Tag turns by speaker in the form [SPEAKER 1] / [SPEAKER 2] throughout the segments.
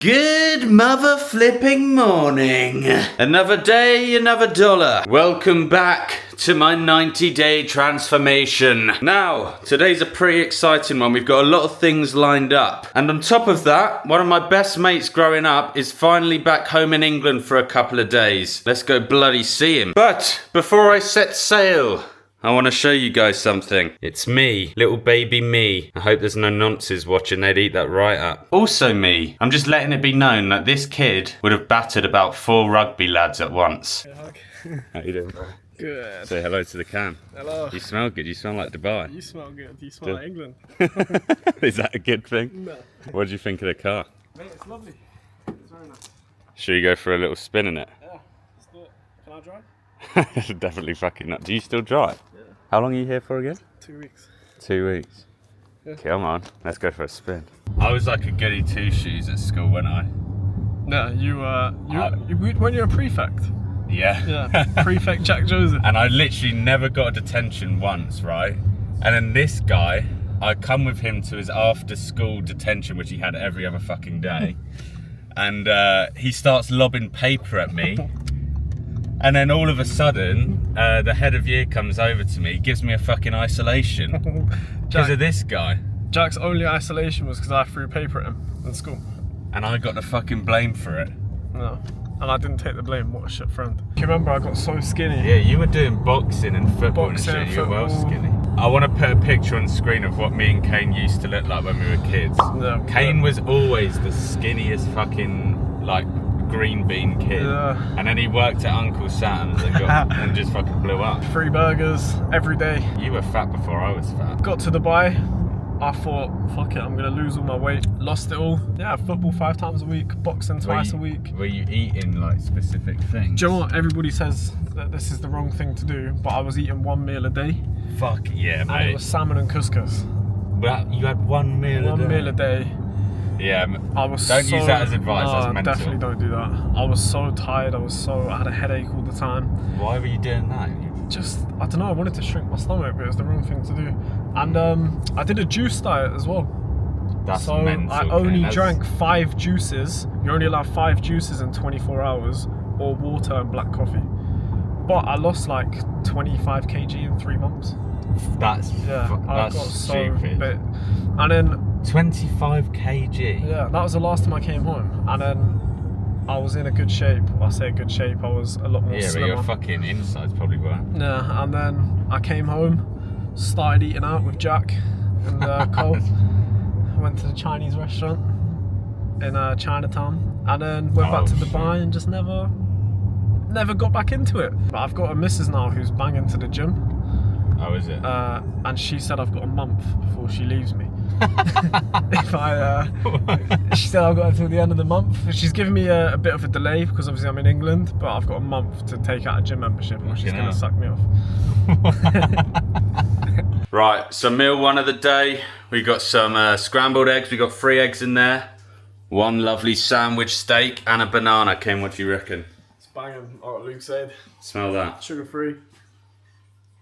[SPEAKER 1] Good mother flipping morning. Another day, another dollar. Welcome back to my 90-day transformation. Now, today's a pretty exciting one. We've got a lot of things lined up. And on top of that, one of my best mates growing up is finally back home in England for a couple of days. Let's go bloody see him. But before I set sail, I want to show you guys something. It's me, little baby me. I hope there's no nonces watching, they'd eat that right up. Also me, I'm just letting it be known that this kid would have battered about 4 rugby lads at once. How you doing, bro?
[SPEAKER 2] Good.
[SPEAKER 1] Say hello to the cam.
[SPEAKER 2] Hello.
[SPEAKER 1] You smell good, you smell like Dubai.
[SPEAKER 2] You smell good. You smell like England.
[SPEAKER 1] Is that a good thing?
[SPEAKER 2] No.
[SPEAKER 1] What do you think of the car?
[SPEAKER 2] Mate, it's lovely. It's very nice.
[SPEAKER 1] Should we go for a little spin in it?
[SPEAKER 2] Yeah, let's do it. Can I drive?
[SPEAKER 1] Definitely fucking not. Do you still drive?
[SPEAKER 2] Yeah.
[SPEAKER 1] How long are you here for again?
[SPEAKER 2] 2 weeks.
[SPEAKER 1] 2 weeks.
[SPEAKER 2] Yeah.
[SPEAKER 1] Come on, let's go for a spin. I was like a goody two shoes at school, wasn't I?
[SPEAKER 2] No, when you're a prefect.
[SPEAKER 1] Yeah.
[SPEAKER 2] Yeah. Prefect Jack Joseph.
[SPEAKER 1] And I literally never got a detention once, right? And then this guy, I come with him to his after school detention, which he had every other fucking day. And he starts lobbing paper at me. And then all of a sudden, the head of year comes over to me, gives me a fucking isolation because of this guy.
[SPEAKER 2] Jack's only isolation was because I threw paper at him in school.
[SPEAKER 1] And I got the fucking blame for it.
[SPEAKER 2] No. And I didn't take the blame. What a shit friend. Do you remember I got so skinny?
[SPEAKER 1] Yeah, you were doing boxing and football
[SPEAKER 2] Boxing
[SPEAKER 1] and
[SPEAKER 2] and
[SPEAKER 1] shit. You were well
[SPEAKER 2] football.
[SPEAKER 1] skinny. I want to put a picture on the screen of what me and Kane used to look like when we were kids.
[SPEAKER 2] Yeah,
[SPEAKER 1] Kane was always the skinniest fucking, like, green bean kid.
[SPEAKER 2] Yeah.
[SPEAKER 1] And then he worked at Uncle Sam's and just fucking blew up.
[SPEAKER 2] 3 burgers every day.
[SPEAKER 1] You were fat before I was fat.
[SPEAKER 2] Got to Dubai. I thought, fuck it, I'm gonna lose all my weight. Lost it all. Yeah, football 5 times a week, boxing twice a week.
[SPEAKER 1] Were you eating like specific things?
[SPEAKER 2] Do you know what? Everybody says that this is the wrong thing to do, but I was eating 1 meal a day.
[SPEAKER 1] Fuck yeah, mate.
[SPEAKER 2] And it was salmon and couscous.
[SPEAKER 1] But you had 1 meal a day?
[SPEAKER 2] 1 meal a day.
[SPEAKER 1] Yeah,
[SPEAKER 2] I was
[SPEAKER 1] don't
[SPEAKER 2] so,
[SPEAKER 1] use that as advice,
[SPEAKER 2] no,
[SPEAKER 1] that's mental.
[SPEAKER 2] definitely don't do that. I was so tired, I had a headache all the time.
[SPEAKER 1] Why were you doing that?
[SPEAKER 2] Just, I don't know, I wanted to shrink my stomach, but it was the wrong thing to do. And I did a juice diet as well.
[SPEAKER 1] That's
[SPEAKER 2] so
[SPEAKER 1] mental.
[SPEAKER 2] I only drank 5 juices. You're only allowed 5 juices in 24 hours, or water and black coffee. But I lost like 25 kg in 3 months.
[SPEAKER 1] That's stupid.
[SPEAKER 2] Bit. And then
[SPEAKER 1] 25 kg.
[SPEAKER 2] yeah, that was the last time I came home. And then I was in a good shape. I say good shape. I was a lot more slimmer.
[SPEAKER 1] But your fucking insides probably weren't.
[SPEAKER 2] Yeah, and then I came home, started eating out with Jack and Cole. Went to the Chinese restaurant in Chinatown, and then went back to Dubai and just never got back into it. But I've got a missus now who's banging to the gym.
[SPEAKER 1] Oh, is it?
[SPEAKER 2] And she said I've got a month before she leaves me. If she said I've got until the end of the month. She's given me a bit of a delay because obviously I'm in England, but I've got a month to take out a gym membership, or she's gonna suck me off.
[SPEAKER 1] Right, so meal 1 of the day. We got some scrambled eggs. We got 3 eggs in there. 1 lovely sandwich steak and a banana. Kane, what do you reckon?
[SPEAKER 2] It's banging. Oh, Luke said.
[SPEAKER 1] Smell that.
[SPEAKER 2] Sugar free.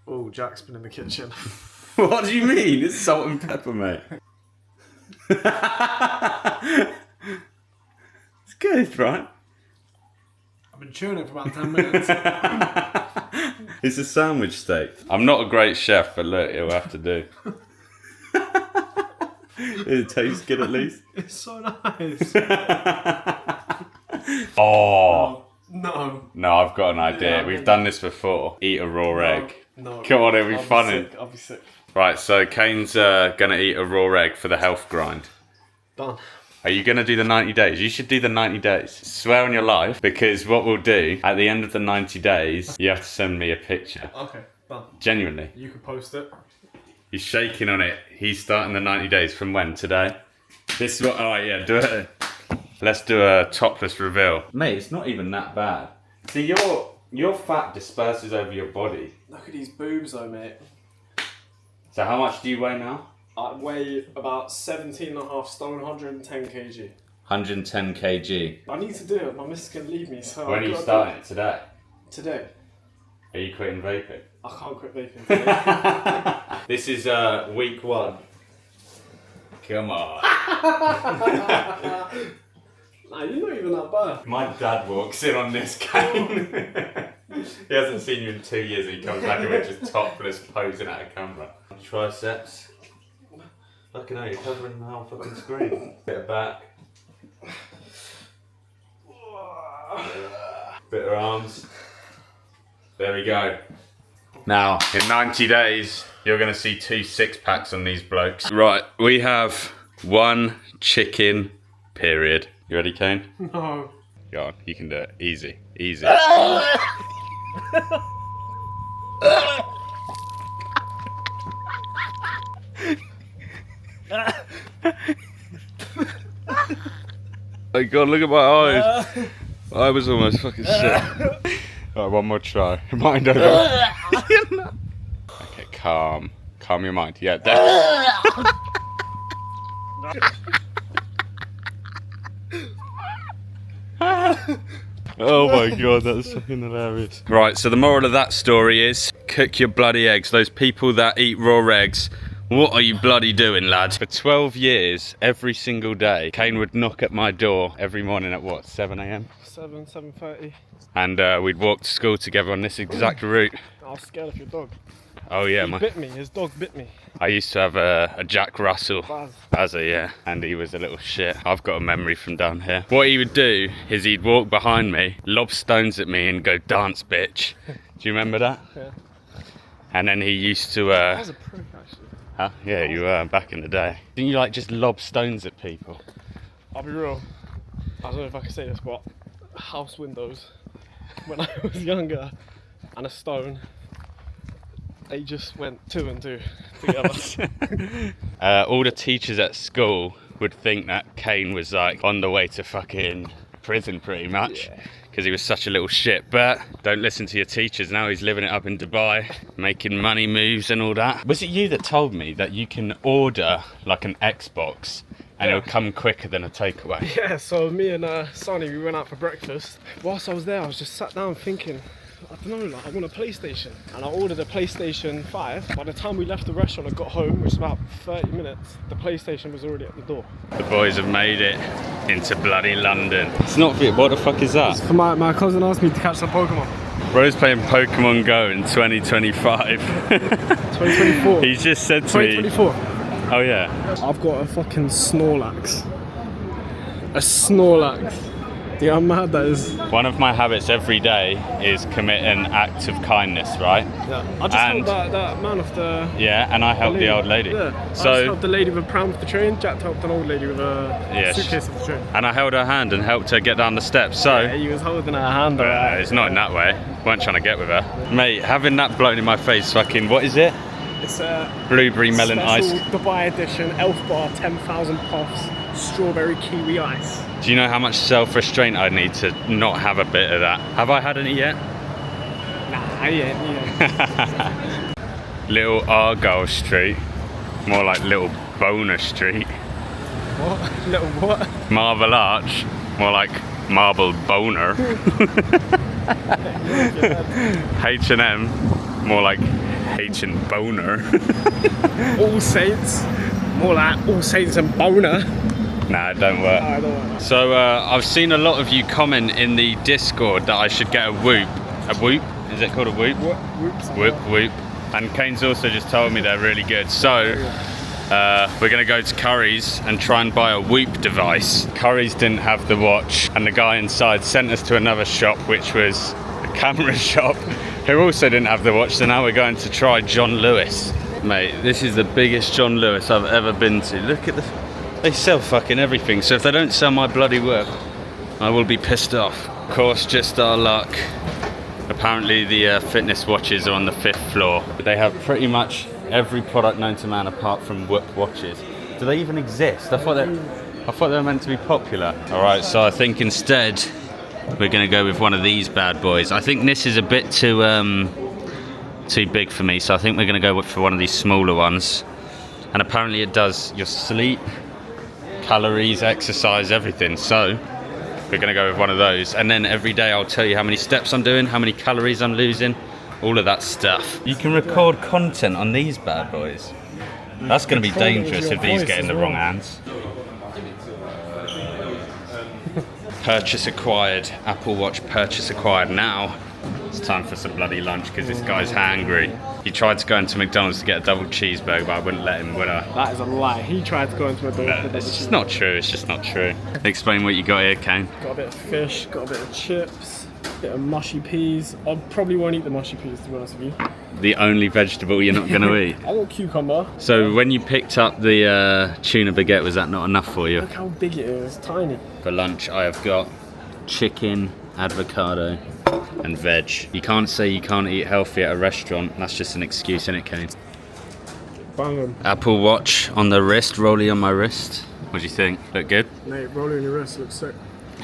[SPEAKER 2] Oh, Jack's been in the kitchen.
[SPEAKER 1] What do you mean? It's salt and pepper, mate. It's good, right?
[SPEAKER 2] I've been chewing it for about 10 minutes.
[SPEAKER 1] It's a sandwich steak. I'm not a great chef, but look, it'll have to do. It tastes good at least.
[SPEAKER 2] It's so nice.
[SPEAKER 1] Oh.
[SPEAKER 2] No.
[SPEAKER 1] No, I've got an idea.
[SPEAKER 2] Yeah,
[SPEAKER 1] We've done this before. Eat a raw egg.
[SPEAKER 2] No.
[SPEAKER 1] Come on, it'll be funny.
[SPEAKER 2] I'll be sick.
[SPEAKER 1] Right, so Kane's gonna eat a raw egg for the health grind.
[SPEAKER 2] Done.
[SPEAKER 1] Are you gonna do the 90 days? You should do the 90 days. Swear on your life, because what we'll do, at the end of the 90 days, you have to send me a picture.
[SPEAKER 2] Okay, done.
[SPEAKER 1] Genuinely.
[SPEAKER 2] You can post it.
[SPEAKER 1] He's shaking on it. He's starting the 90 days from when? Today? This is what, alright, yeah, do it. Let's do a topless reveal. Mate, it's not even that bad. See, your fat disperses over your body.
[SPEAKER 2] Look at these boobs though, mate.
[SPEAKER 1] So how much do you weigh now?
[SPEAKER 2] I weigh about 17.5 stone, 110 kg.
[SPEAKER 1] 110 kg.
[SPEAKER 2] I need to do it. My missus can leave me, so
[SPEAKER 1] When are you starting it? Today?
[SPEAKER 2] Today.
[SPEAKER 1] Are you quitting vaping?
[SPEAKER 2] I can't quit vaping today.
[SPEAKER 1] This is week 1. Come on.
[SPEAKER 2] Nah, you're not even that bad.
[SPEAKER 1] My dad walks in on this Kane. He hasn't seen you in 2 years and he comes back and we're just topless posing at a camera. Triceps. Fucking hell, you're covering the whole fucking screen. Bit of back. Bit of arms. There we go. Now, in 90 days, you're going to see 2 six-packs on these blokes. Right, we have 1 chicken, period. You ready, Kane?
[SPEAKER 2] No.
[SPEAKER 1] Go on, you can do it. Easy, easy. Oh God, look at my eyes. I was almost fucking sick. Alright, one more try. Mind over. Okay, calm. Calm your mind. Yeah, there. Oh my God, that's fucking hilarious. Right, so the moral of that story is cook your bloody eggs. Those people that eat raw eggs, what are you bloody doing, lad? For 12 years, every single day, Kane would knock at my door every morning at what, 7 AM?
[SPEAKER 2] 7:30.
[SPEAKER 1] And we'd walk to school together on this exact route.
[SPEAKER 2] I was scared of your dog.
[SPEAKER 1] Oh yeah,
[SPEAKER 2] He bit me, his dog bit me.
[SPEAKER 1] I used to have a Jack Russell.
[SPEAKER 2] Baz.
[SPEAKER 1] Yeah, and he was a little shit. I've got a memory from down here. What he would do is he'd walk behind me, lob stones at me and go, dance bitch. Do you remember that?
[SPEAKER 2] Yeah.
[SPEAKER 1] And then he used to...
[SPEAKER 2] That was a prick actually.
[SPEAKER 1] Huh? Yeah, you were back in the day. Didn't you like just lob stones at people?
[SPEAKER 2] I'll be real. I don't know if I can say this, but house windows, when I was younger, and a stone, they just went 2 and 2 together.
[SPEAKER 1] All the teachers at school would think that Kane was like on the way to fucking prison pretty much. Because he was such a little shit, but don't listen to your teachers. Now he's living it up in Dubai, making money moves and all that. Was it you that told me that you can order like an Xbox and it'll come quicker than a takeaway?
[SPEAKER 2] Yeah, so me and Sonny, we went out for breakfast. Whilst I was there, I was just sat down thinking, I don't know, like, I want a PlayStation. And I ordered a PlayStation 5. By the time we left the restaurant and got home, which was about 30 minutes, the PlayStation was already at the door.
[SPEAKER 1] The boys have made it into bloody London. It's not for you. What the fuck is that?
[SPEAKER 2] For my cousin asked me to catch some Pokemon.
[SPEAKER 1] Bro's playing Pokemon Go in 2025.
[SPEAKER 2] 2024.
[SPEAKER 1] He's just said to me...
[SPEAKER 2] 2024.
[SPEAKER 1] Oh yeah.
[SPEAKER 2] I've got a fucking Snorlax. A Snorlax. Do you know how mad that is?
[SPEAKER 1] One of my habits every day is commit an act of kindness, right?
[SPEAKER 2] Yeah. I just helped that man off the...
[SPEAKER 1] Yeah, and I helped the old lady.
[SPEAKER 2] Yeah.
[SPEAKER 1] So,
[SPEAKER 2] I just helped the lady with a pram with the train. Jack helped an old lady with a suitcase of the train.
[SPEAKER 1] And I held her hand and helped her get down the steps. So
[SPEAKER 2] Yeah, he was holding her hand.
[SPEAKER 1] It's not in that way. Weren't trying to get with her. Mate, having that blown in my face, fucking, what is it?
[SPEAKER 2] It's a
[SPEAKER 1] blueberry melon ice.
[SPEAKER 2] Dubai edition, Elf Bar, 10,000 puffs, strawberry kiwi ice.
[SPEAKER 1] Do you know how much self-restraint I need to not have a bit of that? Have I had any yet?
[SPEAKER 2] Nah, yeah.
[SPEAKER 1] Little Argyle Street. More like Little Boner Street.
[SPEAKER 2] What? Little what?
[SPEAKER 1] Marble Arch. More like Marble Boner. H&M. More like H and Boner.
[SPEAKER 2] All Saints. More like All Saints and Boner.
[SPEAKER 1] Nah, it don't work.
[SPEAKER 2] No, I don't want that.
[SPEAKER 1] So I've seen a lot of you comment in the Discord that I should get a Whoop. A Whoop? Is it called a Whoop? Whoop. And Kane's also just told me they're really good. So we're gonna go to Curry's and try and buy a Whoop device. Curry's didn't have the watch, and the guy inside sent us to another shop, which was a camera shop, who also didn't have the watch. So now we're going to try John Lewis. Mate, this is the biggest John Lewis I've ever been to. Look at this. They sell fucking everything, so if they don't sell my bloody work, I will be pissed off. Of course, just our luck. Apparently the fitness watches are on the 5th floor. They have pretty much every product known to man apart from watches. Do they even exist? I thought they were meant to be popular. Alright, so I think instead we're gonna go with one of these bad boys. I think this is a bit too big for me, so I think we're gonna go for one of these smaller ones. And apparently it does your sleep, calories, exercise, everything. So we're gonna go with one of those, and then every day I'll tell you how many steps I'm doing, how many calories I'm losing, all of that stuff. You can record content on these bad boys. That's gonna be dangerous if these get in the wrong hands. Purchase acquired. Apple Watch purchase acquired. Now it's time for some bloody lunch because this guy's hangry. He tried to go into McDonald's to get a double cheeseburger, but I wouldn't let him, would I?
[SPEAKER 2] That is a lie. He tried to go into McDonald's.
[SPEAKER 1] No, it's just not true. It's just not true. Explain what you got here, Kane.
[SPEAKER 2] Got a bit of fish, got a bit of chips, a bit of mushy peas. I probably won't eat the mushy peas, to be honest with you.
[SPEAKER 1] The only vegetable you're not going to eat.
[SPEAKER 2] I got cucumber.
[SPEAKER 1] So when you picked up the tuna baguette, was that not enough for you?
[SPEAKER 2] Look how big it is. It's tiny.
[SPEAKER 1] For lunch, I have got chicken, avocado, and veg. You can't say you can't eat healthy at a restaurant. That's just an excuse, isn't it, Kane?
[SPEAKER 2] Bang on.
[SPEAKER 1] Apple Watch on the wrist, Rolly on my wrist. What do you think? Look good?
[SPEAKER 2] Mate, rolling your wrist looks sick.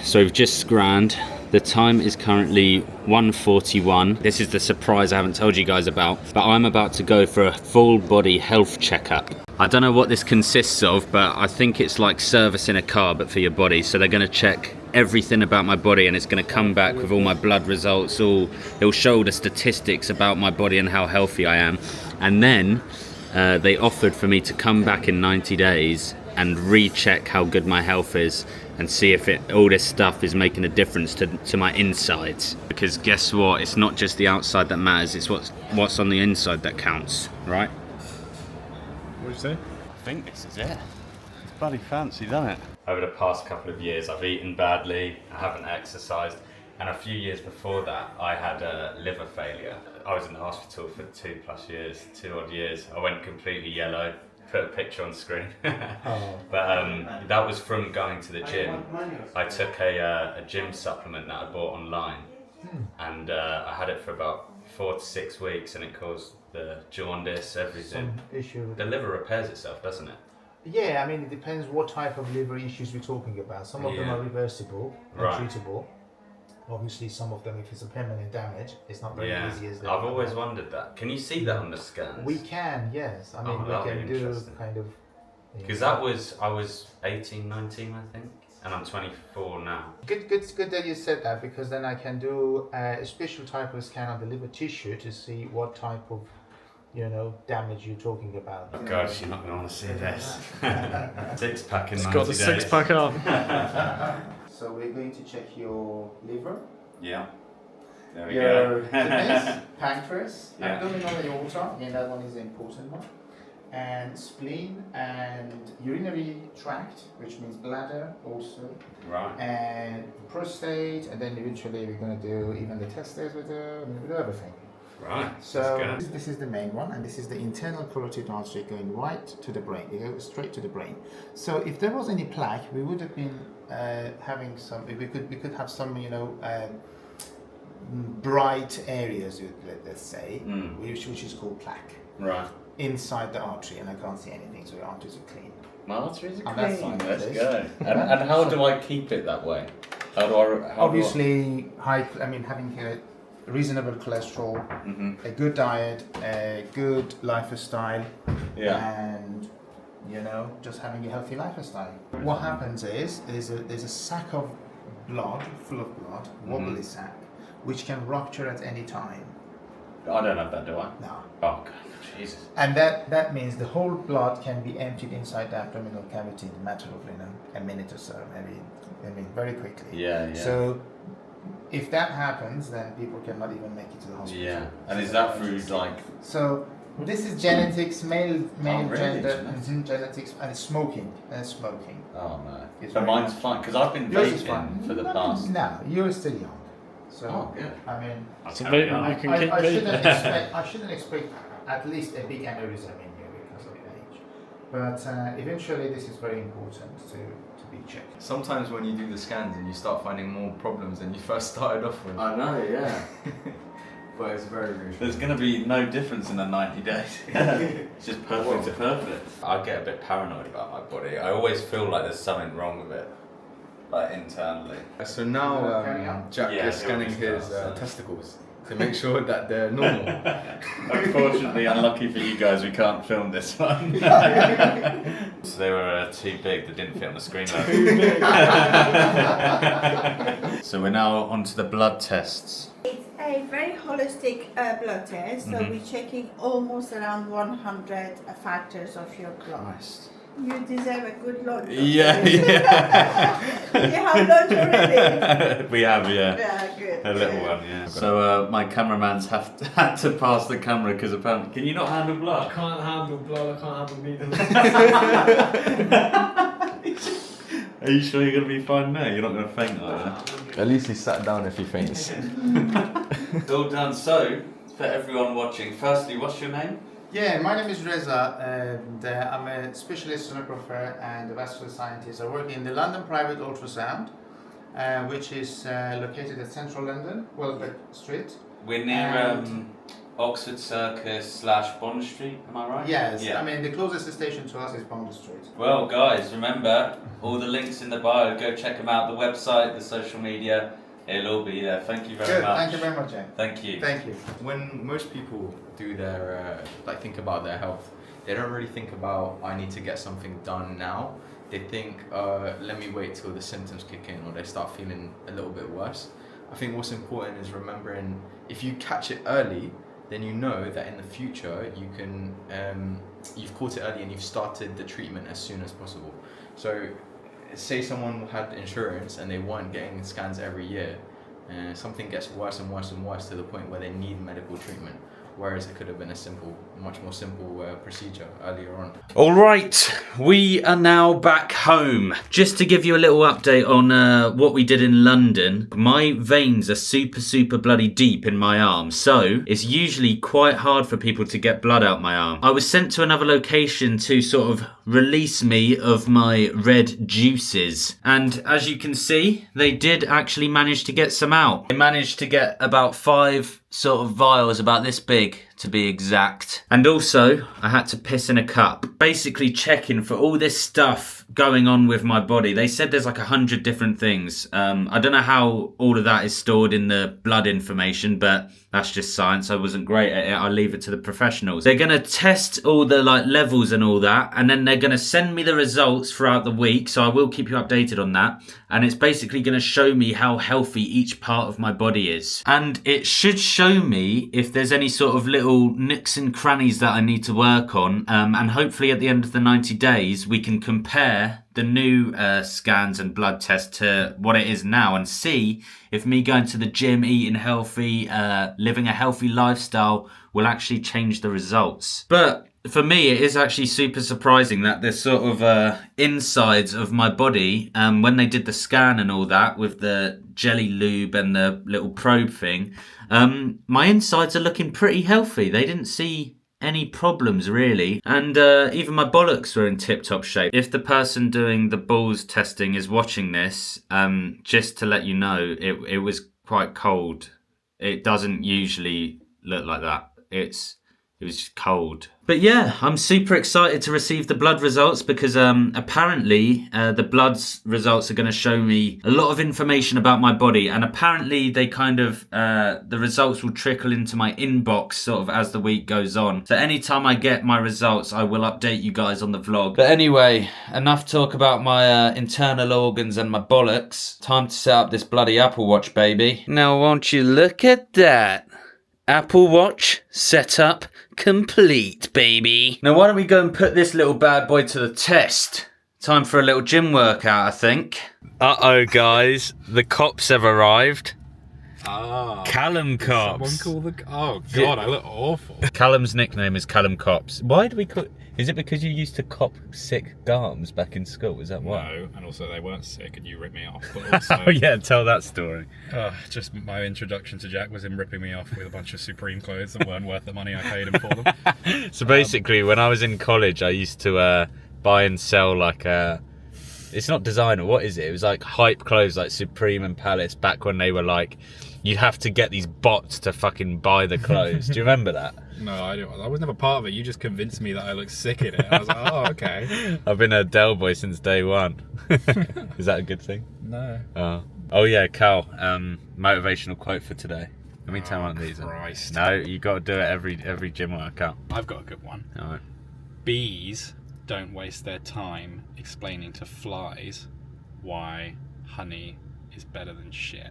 [SPEAKER 1] So we've just scranned. The time is currently 1:41. This is the surprise I haven't told you guys about, but I'm about to go for a full body health checkup. I don't know what this consists of, but I think it's like servicing a car, but for your body. So they're gonna check everything about my body and it's gonna come back with all my blood results, it'll show the statistics about my body and how healthy I am. And then they offered for me to come back in 90 days and recheck how good my health is and see if all this stuff is making a difference to my insides. Because guess what? It's not just the outside that matters, it's what's on the inside that counts, right?
[SPEAKER 2] What did you say?
[SPEAKER 1] I think this is it. It's bloody fancy, doesn't it? Over the past couple of years, I've eaten badly, I haven't exercised, and a few years before that, I had a liver failure. I was in the hospital for 2 odd years. I went completely yellow. Put a picture on screen. But that was from going to the gym. I took a gym supplement that I bought online, and I had it for about 4 to 6 weeks, and it caused the jaundice, everything.
[SPEAKER 3] Some issue.
[SPEAKER 1] The liver repairs itself, doesn't it?
[SPEAKER 3] Yeah, I mean, it depends what type of liver issues we're talking about. Some of them are reversible and treatable. Obviously, some of them, if it's a permanent damage, it's not very easy as that.
[SPEAKER 1] I've always wondered that. Can you see that on the scans?
[SPEAKER 3] We can, yes. I mean, we can do kind of...
[SPEAKER 1] Because I was 18, 19, I think, and I'm 24 now.
[SPEAKER 3] Good that you said that, because then I can do a special type of scan on the liver tissue to see what type of, damage you're talking about.
[SPEAKER 1] Oh gosh, you're not going to want to see this. 6-pack in 90 days.
[SPEAKER 2] It's got the 6-pack up.
[SPEAKER 3] So we're going to check your liver.
[SPEAKER 1] Yeah. There we
[SPEAKER 3] your
[SPEAKER 1] go.
[SPEAKER 3] kidneys, pancreas,
[SPEAKER 1] Yeah.
[SPEAKER 3] abdominal aorta, and that one is the important one. And spleen and urinary tract, which means bladder also.
[SPEAKER 1] Right.
[SPEAKER 3] And prostate, and then eventually we're going to do even the testes with everything.
[SPEAKER 1] Right.
[SPEAKER 3] So this is the main one, and this is the internal carotid artery going right to the brain. It goes straight to the brain. So if there was any plaque, we would have been having some. We could have some, bright areas, let's say, which is called plaque.
[SPEAKER 1] Right.
[SPEAKER 3] Inside the artery, and I can't see anything, so the arteries are clean.
[SPEAKER 1] My arteries are
[SPEAKER 3] On that
[SPEAKER 1] clean.
[SPEAKER 3] side,
[SPEAKER 1] Let's
[SPEAKER 3] please.
[SPEAKER 1] go. And how do I keep it that way?
[SPEAKER 3] Obviously, having a reasonable cholesterol, a good diet, a good lifestyle, and just having a healthy lifestyle. What happens is there's a sac of blood, full of blood, wobbly sac, which can rupture at any time.
[SPEAKER 1] I don't have that, do I?
[SPEAKER 3] No.
[SPEAKER 1] Oh God, Jesus.
[SPEAKER 3] And that means the whole blood can be emptied inside the abdominal cavity in a matter of a minute or so, maybe. Very quickly.
[SPEAKER 1] Yeah.
[SPEAKER 3] So if that happens, then people cannot even make it to the hospital.
[SPEAKER 1] Yeah. And is that through like?
[SPEAKER 3] So this is genetics, male
[SPEAKER 1] really?
[SPEAKER 3] gender, genetics, and smoking.
[SPEAKER 1] Oh no.
[SPEAKER 3] It's
[SPEAKER 1] But
[SPEAKER 3] very
[SPEAKER 1] mine's
[SPEAKER 3] much.
[SPEAKER 1] fine because I've been
[SPEAKER 3] Yours is
[SPEAKER 1] vaping
[SPEAKER 3] fine.
[SPEAKER 1] for the past.
[SPEAKER 3] No, you're still young. So
[SPEAKER 1] Oh, good.
[SPEAKER 3] I mean,
[SPEAKER 2] So you can keep vaping.
[SPEAKER 3] I shouldn't expect at least a big aneurysm in you because of your age. But eventually, this is very important to be checked.
[SPEAKER 4] Sometimes when you do the scans and you start finding more problems than you first started off with.
[SPEAKER 1] I know, yeah.
[SPEAKER 4] But it's very reassuring.
[SPEAKER 1] There's going to be no difference in the 90 days. It's just perfect to perfect. I get a bit paranoid about my body. I always feel like there's something wrong with it, like internally.
[SPEAKER 4] So now Jack is scanning his testicles to make sure that they're normal.
[SPEAKER 1] Unfortunately, unlucky for you guys, we can't film this one. So they were too big, they didn't fit on the screen. So we're now onto the blood tests.
[SPEAKER 5] It's a very holistic blood test, so we're checking almost around 100 factors of your blood.
[SPEAKER 1] Christ.
[SPEAKER 5] You deserve a good lunch.
[SPEAKER 1] Yeah.
[SPEAKER 5] You have lunch already?
[SPEAKER 1] We have, yeah.
[SPEAKER 5] Yeah, good.
[SPEAKER 1] A little one, yeah. So my cameraman's had to pass the camera because apparently, can you not handle
[SPEAKER 2] I
[SPEAKER 1] blood?
[SPEAKER 2] can't handle blood, I can't handle needles.
[SPEAKER 1] Are you sure you're gonna be fine now? You're not gonna faint, are you?
[SPEAKER 4] At least he sat down if he faints.
[SPEAKER 1] It's all done. So, for everyone watching, firstly, what's your name?
[SPEAKER 3] Yeah, my name is Reza, and I'm a specialist sonographer and a vascular scientist. I work in the London Private Ultrasound, which is located at Central London, Welbeck Street.
[SPEAKER 1] We're near Oxford Circus / Bond Street, am I right?
[SPEAKER 3] Yes,
[SPEAKER 1] Yeah.
[SPEAKER 3] I mean the closest station to us is Bond Street.
[SPEAKER 1] Well, guys, remember, all the links in the bio, go check them out, the website, the social media, it'll all be there. Thank you very
[SPEAKER 3] Good,
[SPEAKER 1] much.
[SPEAKER 3] thank you very much, Jane.
[SPEAKER 1] Thank you.
[SPEAKER 3] Thank you.
[SPEAKER 4] When most people do their think about their health, they don't really think about I need to get something done now. They think let me wait till the symptoms kick in or they start feeling a little bit worse. I think what's important is remembering if you catch it early, then you know that in the future you can you've caught it early and you've started the treatment as soon as possible. So say someone had insurance and they weren't getting scans every year, and something gets worse and worse and worse to the point where they need medical treatment, whereas it could have been a much more simple procedure earlier on.
[SPEAKER 1] All right, we are now back home. Just to give you a little update on what we did in London, my veins are super bloody deep in my arm, so it's usually quite hard for people to get blood out my arm. I was sent to another location to sort of release me of my red juices, and as you can see, they did actually manage to get some out. They managed to get about 5 sort of vials about this big to be exact, and also I had to piss in a cup, basically checking for all this stuff going on with my body. They said there's like 100 different things. I don't know how all of that is stored in the blood information, but that's just science. I wasn't great at it. I'll leave it to the professionals. They're gonna test all the like levels and all that, and then they're gonna send me the results throughout the week, so I will keep you updated on that. And it's basically gonna show me how healthy each part of my body is, and it should show me if there's any sort of little nicks and crannies that I need to work on, and hopefully at the end of the 90 days we can compare the new scans and blood tests to what it is now and see if me going to the gym, eating healthy, living a healthy lifestyle will actually change the results. But for me, it is actually super surprising that the sort of insides of my body, when they did the scan and all that with the jelly lube and the little probe thing, my insides are looking pretty healthy. They didn't see any problems really, and even my bollocks were in tip-top shape. If the person doing the balls testing is watching this, just to let you know, it was quite cold. It doesn't usually look like that. It was cold. But yeah, I'm super excited to receive the blood results because apparently the blood results are going to show me a lot of information about my body, and apparently they kind of the results will trickle into my inbox sort of as the week goes on. So anytime I get my results, I will update you guys on the vlog. But anyway, enough talk about my internal organs and my bollocks. Time to set up this bloody Apple Watch, baby. Now won't you look at that? Apple Watch setup complete, baby. Now why don't we go and put this little bad boy to the test? Time for a little gym workout, I think. Uh-oh, guys. The cops have arrived. Callum Cops.
[SPEAKER 2] Someone call oh god, I look awful.
[SPEAKER 1] Callum's nickname is Callum Cops. Why do we call... Is it because you used to cop sick garms back in school? Is that why?
[SPEAKER 6] No, and also they weren't sick and you ripped me off. But also,
[SPEAKER 1] Oh yeah, tell that story.
[SPEAKER 6] just my introduction to Jack was him ripping me off with a bunch of Supreme clothes that weren't worth the money I paid him for them.
[SPEAKER 1] So basically, when I was in college, I used to buy and sell like it's not designer, what is it? It was like hype clothes like Supreme and Palace back when they were like, you'd have to get these bots to fucking buy the clothes. Do you remember that?
[SPEAKER 6] No, I was never part of it. You just convinced me that I looked sick in it. I was like, oh, okay.
[SPEAKER 1] I've been a Del boy since day one. Is that a good thing?
[SPEAKER 6] No.
[SPEAKER 1] Oh yeah, Cal, motivational quote for today. Let me tell one of these.
[SPEAKER 6] Christ.
[SPEAKER 1] No, you got to do it every gym workout.
[SPEAKER 6] I've got a good one.
[SPEAKER 1] All right.
[SPEAKER 6] Bees don't waste their time explaining to flies why honey is better than shit.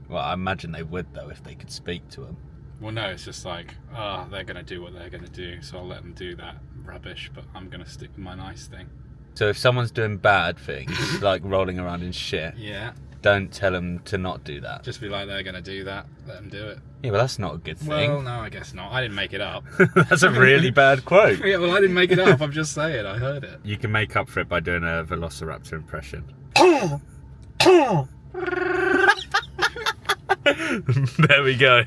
[SPEAKER 1] Well, I imagine they would though if they could speak to them.
[SPEAKER 6] Well, no, it's just like, they're going to do what they're going to do, so I'll let them do that rubbish, but I'm going to stick with my nice thing.
[SPEAKER 1] So if someone's doing bad things, like rolling around in shit,
[SPEAKER 6] Yeah.
[SPEAKER 1] don't tell them to not do that.
[SPEAKER 6] Just be like, they're going to do that. Let them do it.
[SPEAKER 1] Yeah, well, that's not a good thing.
[SPEAKER 6] Well, no, I guess not. I didn't make it up.
[SPEAKER 1] That's a really bad quote.
[SPEAKER 6] Yeah, well, I didn't make it up. I'm just saying. I heard it.
[SPEAKER 1] You can make up for it by doing a velociraptor impression. There we go.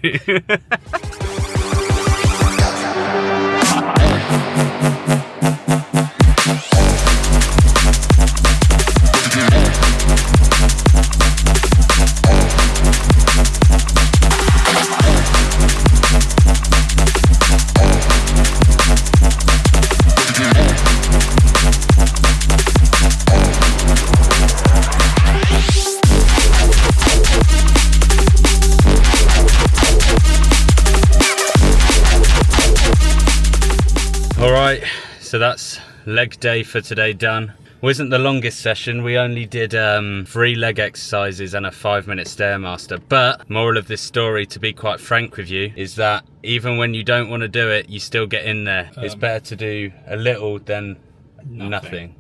[SPEAKER 1] Alright, so that's leg day for today done. Wasn't the longest session, we only did 3 leg exercises and a 5-minute Stairmaster. But, moral of this story, to be quite frank with you, is that even when you don't want to do it, you still get in there. It's better to do a little than nothing.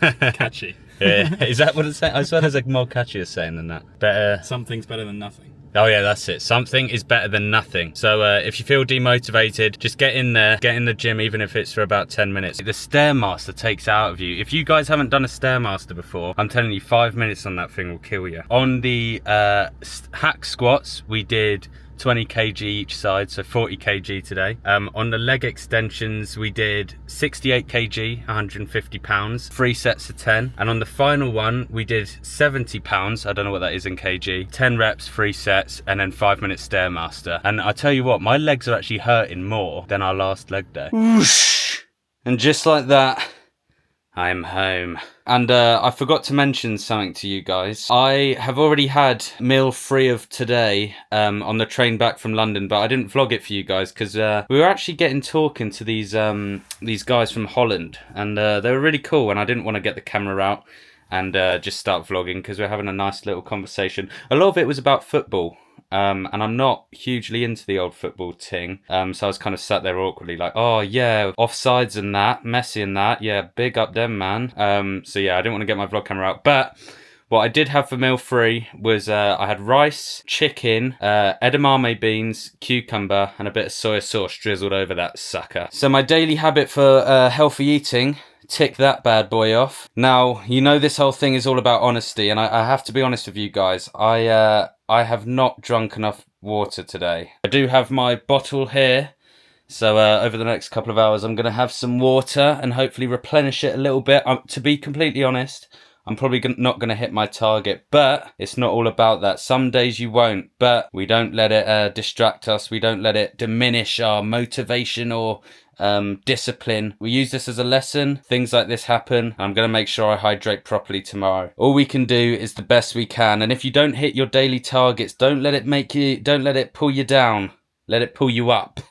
[SPEAKER 6] Catchy.
[SPEAKER 1] Yeah. Is that what it's saying? I swear there's a more catchier saying than that. Better.
[SPEAKER 6] Something's better than nothing.
[SPEAKER 1] Oh yeah, that's it. Something is better than nothing. So if you feel demotivated, just get in there, get in the gym, even if it's for about 10 minutes. The Stairmaster takes it out of you. If you guys haven't done a Stairmaster before, I'm telling you, 5 minutes on that thing will kill you. On the hack squats, we did 20 kg each side, so 40 kg today. On the leg extensions, we did 68 kg, 150 pounds, 3 sets of 10. And on the final one, we did 70 pounds, I don't know what that is in kg, 10 reps, 3 sets, and then 5-minute Stairmaster. And I tell you what, my legs are actually hurting more than our last leg day. Whoosh! And just like that, I'm home. And I forgot to mention something to you guys. I have already had meal 3 of today on the train back from London, but I didn't vlog it for you guys because we were actually talking to these guys from Holland, and they were really cool, and I didn't want to get the camera out and just start vlogging because we're having a nice little conversation. A lot of it was about football. And I'm not hugely into the old football thing. So I was kind of sat there awkwardly like, oh yeah, offsides and that, Messi and that. Yeah, big up them, man. So yeah, I didn't want to get my vlog camera out. But what I did have for meal 3 was I had rice, chicken, edamame beans, cucumber, and a bit of soy sauce drizzled over that sucker. So my daily habit for healthy eating, tick that bad boy off. Now, you know this whole thing is all about honesty, and I have to be honest with you guys. I have not drunk enough water today. I do have my bottle here, so over the next couple of hours I'm going to have some water and hopefully replenish it a little bit. To be completely honest, I'm probably not going to hit my target, but it's not all about that. Some days you won't, but we don't let it distract us. We don't let it diminish our motivation or discipline. We use this as a lesson. Things like this happen. I'm going to make sure I hydrate properly tomorrow. All we can do is the best we can. And if you don't hit your daily targets, don't let it pull you down. Let it pull you up.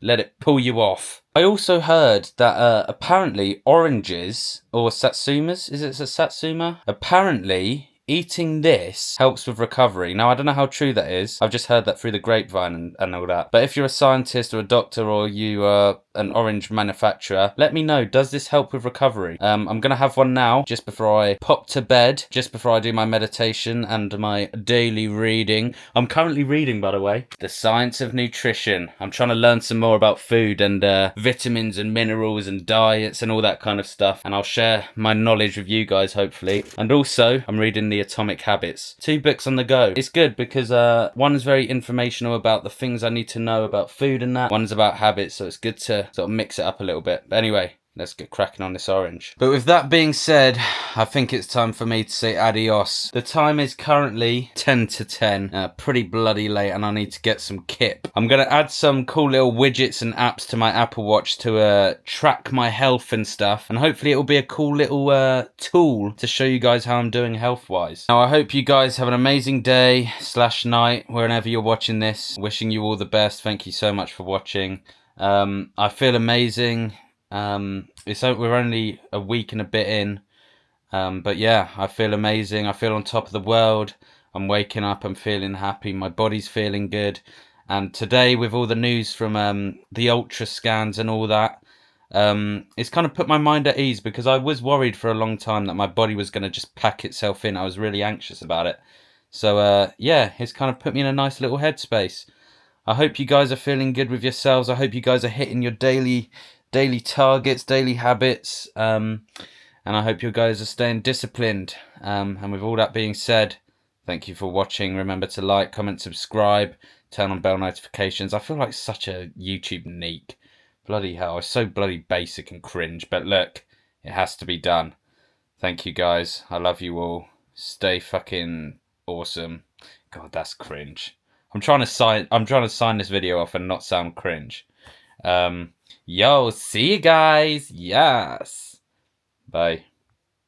[SPEAKER 1] Let it pull you off. I also heard that apparently oranges or satsumas, is it a satsuma? Apparently eating this helps with recovery. Now, I don't know how true that is. I've just heard that through the grapevine and all that. But if you're a scientist or a doctor or you are an orange manufacturer, let me know. Does this help with recovery? I'm going to have one now just before I pop to bed, just before I do my meditation and my daily reading. I'm currently reading, by the way, The Science of Nutrition. I'm trying to learn some more about food and vitamins and minerals and diets and all that kind of stuff. And I'll share my knowledge with you guys, hopefully. And also, I'm reading The Atomic Habits. 2 books on the go. It's good because one's very informational about the things I need to know about food and that. One's about habits, so it's good to sort of mix it up a little bit. But anyway, let's get cracking on this orange. But with that being said, I think it's time for me to say adios. The time is currently 10 to 10. Pretty bloody late, and I need to get some kip. I'm going to add some cool little widgets and apps to my Apple Watch to track my health and stuff. And hopefully it'll be a cool little tool to show you guys how I'm doing health-wise. Now, I hope you guys have an amazing day / night, wherever you're watching this. Wishing you all the best. Thank you so much for watching. I feel amazing. We're only a week and a bit in, but yeah, I feel amazing. I feel on top of the world. I'm waking up, I'm feeling happy, my body's feeling good. And today, with all the news from the ultra scans and all that, it's kind of put my mind at ease, because I was worried for a long time that my body was going to just pack itself in. I was really anxious about it. So yeah, it's kind of put me in a nice little headspace. I hope you guys are feeling good with yourselves. I hope you guys are hitting your daily targets, daily habits, and I hope you guys are staying disciplined. And with all that being said, thank you for watching. Remember to like, comment, subscribe, turn on bell notifications. I feel like such a YouTube neek. Bloody hell, it's so bloody basic and cringe, but look, it has to be done. Thank you guys. I love you all. Stay fucking awesome. God, that's cringe. I'm trying to sign this video off and not sound cringe. Yo, see you guys. Yes. Bye.